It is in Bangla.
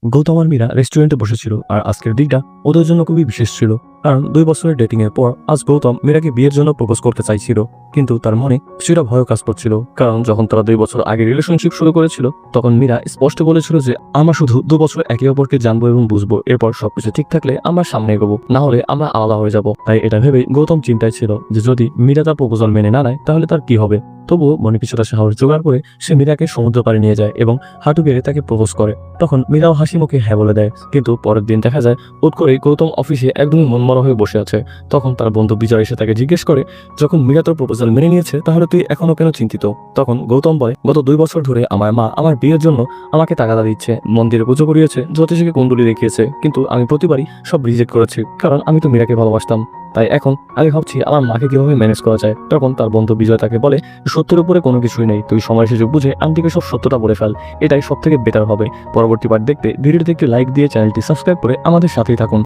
গৌতম আর মীরা রেস্টুরেন্টে বসেছিল আর আজকের দিনটা ওদের জন্য খুবই বিশেষ ছিল। কারণ 2 বছরের ডেটিং এর পর আজ গৌতম মীরাকে বিয়ের জন্য প্রপোজ করতে চাইছিল, কিন্তু তার মনে কিছুটা ভয় কাজ করছিল। কারণ যখন তারা 2 বছর আগে রিলেশনশিপ শুরু করেছিল তখন মীরা স্পষ্ট বলেছিল যে আমরা শুধু 2 বছর একে অপরকে জানবো এবং বুঝবো, এরপর সবকিছু ঠিক থাকলে আমরা সামনে এগোবো, না হলে আমরা আলাদা হয়ে যাব। তাই এটা ভেবেই গৌতম চিন্তায় ছিল যে যদি মীরা তার প্রপোজাল মেনে না নেয় তাহলে তার কি হবে। তবুও মনে কিছুটা সাহস জোগাড় করে সে মীরাকে সমুদ্র পাড়ে নিয়ে যায় এবং হাঁটু গেড়ে তাকে প্রপোজ করে। তখন মীরাও হাসি মুখে হ্যাঁ বলে দেয়, কিন্তু পরের দিন দেখা যায় হুট করে গৌতম অফিসে একদমই মনমরা হয়ে বসে আছে। তখন তার বন্ধু বিজয় এসে তাকে জিজ্ঞেস করে, যখন মীরা তোর প্রপোজাল মেনে নিয়েছে তাহলে তুই এখনো কেন চিন্তিত? তখন গৌতম বলে, গত 2 বছর ধরে আমার মা আমার বিয়ের জন্য আমাকে তাগাদা দিচ্ছে, মন্দিরে পুজো করিয়েছে, জ্যোতিষীকে কুণ্ডলী দেখিয়েছে, কিন্তু আমি প্রতিবারই সব রিজেক্ট করেছি, কারণ আমি তো মীরাকে ভালোবাসতাম। তাই এখন আমি ভাবছি আমার মাকে কিভাবে ম্যানেজ করা যায়। তখন তার বন্ধু বিজয় তাকে বলে, সত্যের উপরে কোনো কিছুই নেই, তুই সময় সুযোগ বুঝে আন্টিকে সব সত্যটা বলে ফেল, এটাই সব থেকে বেটার হবে। পরবর্তী পার্ট দেখতে ভিডিওটিতে একটি লাইক দিয়ে চ্যানেলটি সাবস্ক্রাইব করে আমাদের সাথেই থাকুন।